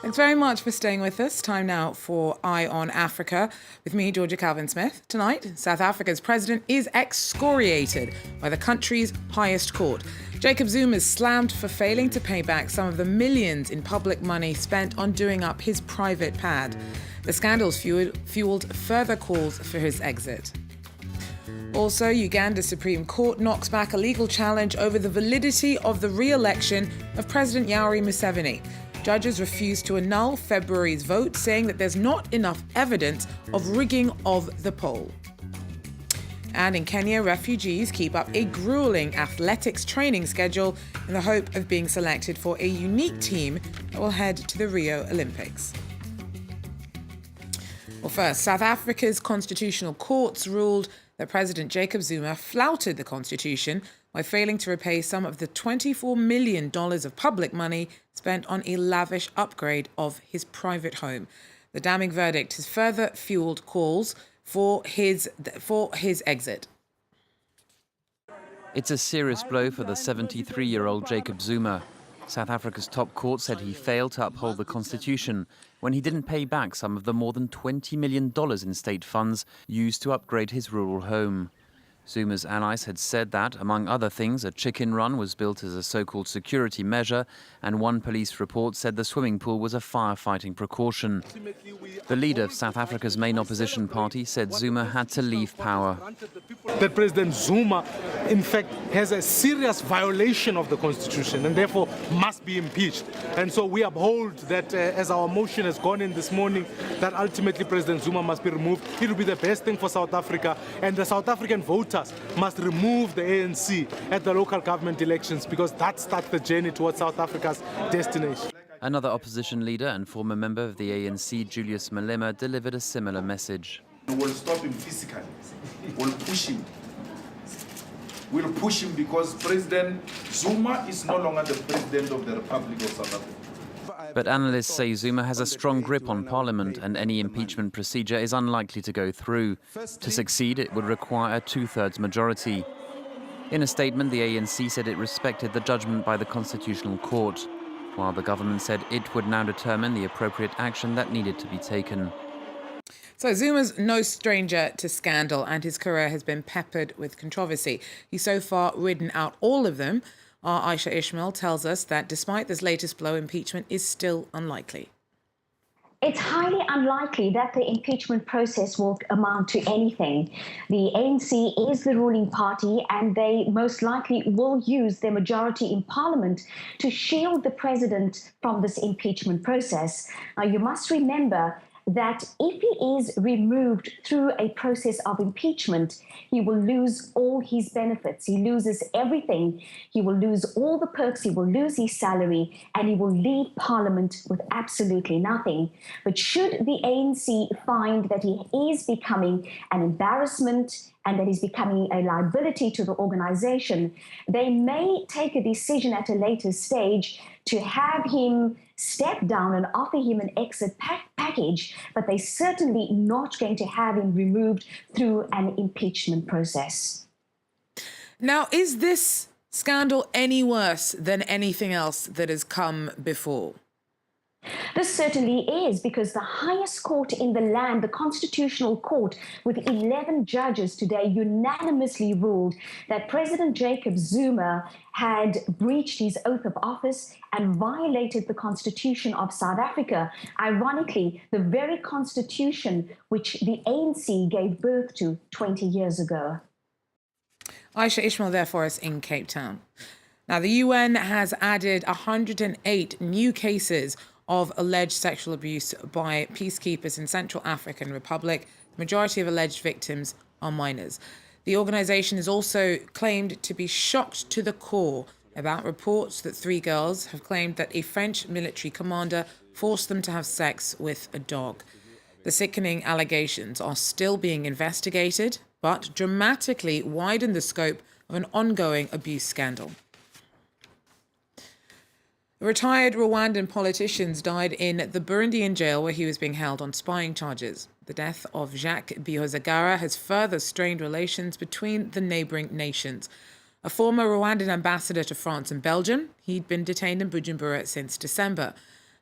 Thanks very much for staying with us. Time now for Eye on Africa with me, Georgia Calvin-Smith. Tonight, South Africa's president is excoriated by the country's highest court. Jacob Zuma is slammed for failing to pay back some of the millions in public money spent on doing up his private pad. The scandals fueled further calls for his exit. Also, Uganda's Supreme Court knocks back a legal challenge over the validity of the re-election of President Yoweri Museveni. Judges refused to annul February's vote, saying that there's not enough evidence of rigging of the poll. And in Kenya, refugees keep up a gruelling athletics training schedule in the hope of being selected for a unique team that will head to the Rio Olympics. Well, first, South Africa's constitutional courts ruled that President Jacob Zuma flouted the constitution by failing to repay some of the $24 million of public money spent on a lavish upgrade of his private home. The damning verdict has further fueled calls for his exit. It's a serious blow for the 73-year-old Jacob Zuma. South Africa's top court said he failed to uphold the constitution when he didn't pay back some of the more than $20 million in state funds used to upgrade his rural home. Zuma's allies had said that, among other things, a chicken run was built as a so-called security measure, and one police report said the swimming pool was a firefighting precaution. The leader of South Africa's main opposition party said Zuma had to leave power. That President Zuma, in fact, has a serious violation of the Constitution and therefore must be impeached. And so we uphold that, as our motion has gone in this morning, that ultimately President Zuma must be removed. It will be the best thing for South Africa, and the South African voters must remove the ANC at the local government elections, because that starts the journey towards South Africa's destination. Another opposition leader and former member of the ANC, Julius Malema, delivered a similar message. We'll stop him physically. We'll push him. We'll push him because President Zuma is no longer the president of the Republic of South Africa. But analysts say Zuma has a strong grip on Parliament, and any impeachment procedure is unlikely to go through. To succeed, it would require a two-thirds majority. In a statement, the ANC said it respected the judgment by the Constitutional Court, while the government said it would now determine the appropriate action that needed to be taken. So Zuma's no stranger to scandal, and his career has been peppered with controversy. He's so far ridden out all of them. Our Aisha Ishmael tells us that despite this latest blow, impeachment is still unlikely. It's highly unlikely that the impeachment process will amount to anything. The ANC is the ruling party, and they most likely will use their majority in Parliament to shield the president from this impeachment process. Now, you must remember that if he is removed through a process of impeachment, he will lose all his benefits. He loses everything. He will lose all the perks. He will lose his salary, and he will leave Parliament with absolutely nothing. But should the ANC find that he is becoming an embarrassment and that he's becoming a liability to the organization, they may take a decision at a later stage to have him step down and offer him an exit package, but they're certainly not going to have him removed through an impeachment process. Now, is this scandal any worse than anything else that has come before? This certainly is, because the highest court in the land, the Constitutional Court, with 11 judges today, unanimously ruled that President Jacob Zuma had breached his oath of office and violated the Constitution of South Africa. Ironically, the very Constitution which the ANC gave birth to 20 years ago. Aisha Ishmael there for us in Cape Town. Now, the UN has added 108 new cases of alleged sexual abuse by peacekeepers in Central African Republic. The majority of alleged victims are minors. The organisation is also claimed to be shocked to the core about reports that 3 girls have claimed that a French military commander forced them to have sex with a dog. The sickening allegations are still being investigated, but dramatically widen the scope of an ongoing abuse scandal. A retired Rwandan politician died in the Burundian jail where he was being held on spying charges. The death of Jacques Bihozagara has further strained relations between the neighbouring nations. A former Rwandan ambassador to France and Belgium, he'd been detained in Bujumbura since December.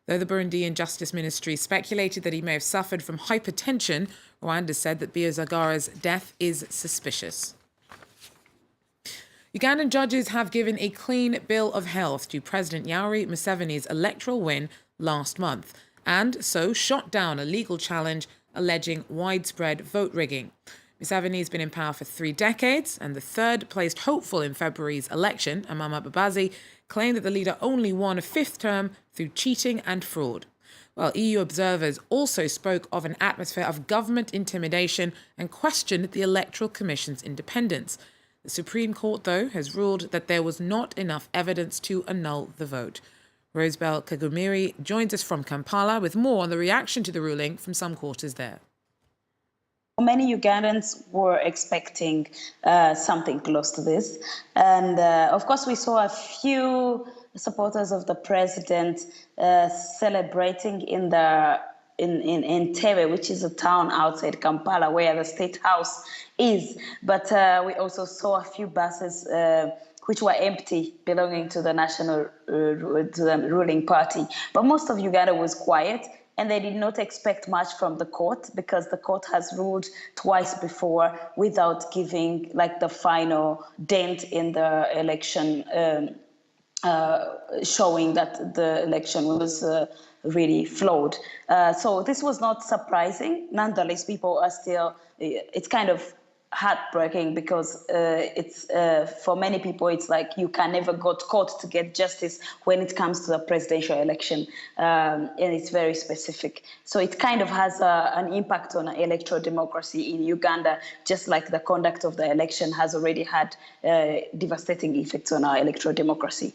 Though the Burundian Justice Ministry speculated that he may have suffered from hypertension, Rwanda said that Biazagara's death is suspicious. Ugandan judges have given a clean bill of health to President Yoweri Museveni's electoral win last month, and so shot down a legal challenge alleging widespread vote rigging. Museveni has been in power for 3 decades, and the third-placed hopeful in February's election, Amama Babazi, claimed that the leader only won a 5th term through cheating and fraud. Well, EU observers also spoke of an atmosphere of government intimidation and questioned the Electoral Commission's independence. The Supreme Court, though, has ruled that there was not enough evidence to annul the vote. Rosebel Kagumiri joins us from Kampala with more on the reaction to the ruling from some quarters there. Many Ugandans were expecting something close to this. And of course, we saw a few supporters of the president celebrating in Entebbe, which is a town outside Kampala where the State House is. But we also saw a few buses which were empty, belonging to the to the ruling party. But most of Uganda was quiet, and they did not expect much from the court because the court has ruled twice before without giving like the final dent in the election, showing that the election was really flawed. So this was not surprising. Nonetheless, people are still, it's kind of heartbreaking because it's for many people it's like you can never go to court to get justice when it comes to the presidential election, and it's very specific. So it kind of has an impact on electoral democracy in Uganda, just like the conduct of the election has already had devastating effects on our electoral democracy.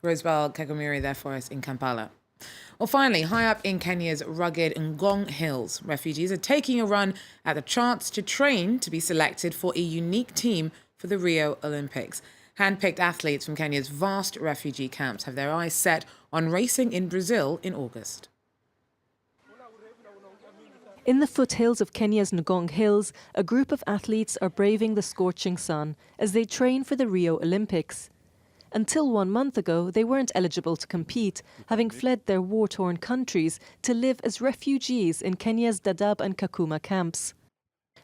Rosebel Kagumiri there for us in Kampala. Well, finally, high up in Kenya's rugged Ngong Hills, refugees are taking a run at the chance to train to be selected for a unique team for the Rio Olympics. Hand-picked athletes from Kenya's vast refugee camps have their eyes set on racing in Brazil in August. In the foothills of Kenya's Ngong Hills, a group of athletes are braving the scorching sun as they train for the Rio Olympics. Until 1 month ago, they weren't eligible to compete, having fled their war-torn countries to live as refugees in Kenya's Dadaab and Kakuma camps.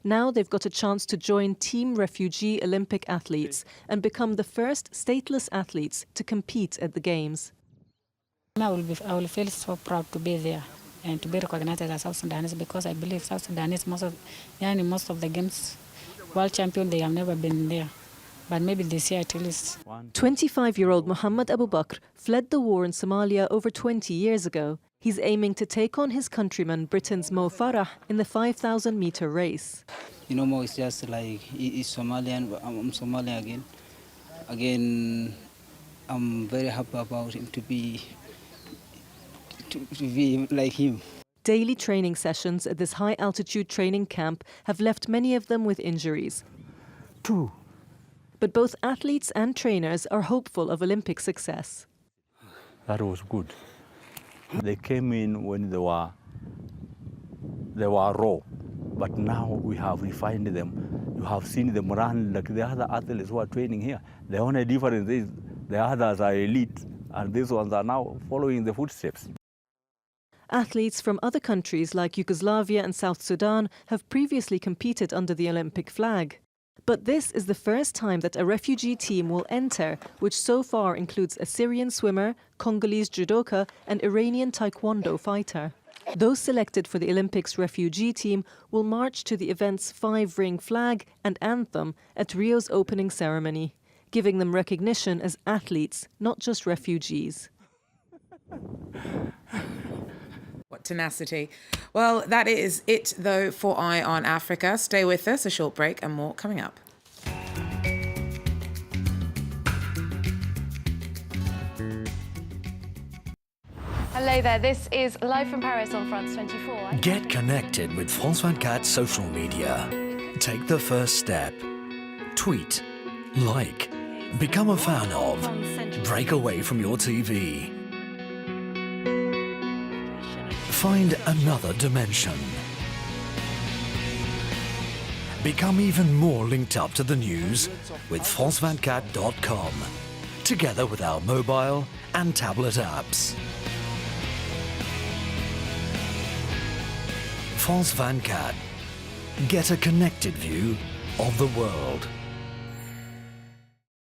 Now they've got a chance to join Team Refugee Olympic athletes and become the first stateless athletes to compete at the Games. I will feel so proud to be there and to be recognized as South Sudanese because I believe South Sudanese, most of the Games, world champion, they have never been there. But maybe this year at least. 25-year-old Muhammad Abu Bakr fled the war in Somalia over 20 years ago. He's aiming to take on his countryman Britain's Mo Farah in the 5,000-metre race. You know, Mo is just like, he's Somalian, I'm Somalian again. Again, I'm very happy about him to be like him. Daily training sessions at this high-altitude training camp have left many of them with injuries. True. But both athletes and trainers are hopeful of Olympic success. That was good. They came in when they were raw, but now we have refined them. You have seen them run like the other athletes who are training here. The only difference is the others are elite, and these ones are now following the footsteps. Athletes from other countries like Yugoslavia and South Sudan have previously competed under the Olympic flag. But this is the first time that a refugee team will enter, which so far includes a Syrian swimmer, Congolese judoka and Iranian taekwondo fighter. Those selected for the Olympics refugee team will march to the event's 5-ring flag and anthem at Rio's opening ceremony, giving them recognition as athletes, not just refugees. What tenacity. Well, that is it, though, for Eye on Africa. Stay with us, a short break and more coming up. Hello there, this is Live from Paris on France 24. Get connected with France 24 social media. Take the first step. Tweet, like, become a fan of, break away from your TV. Find another dimension. Become even more linked up to the news with France24.com, together with our mobile and tablet apps. France 24. Get a connected view of the world.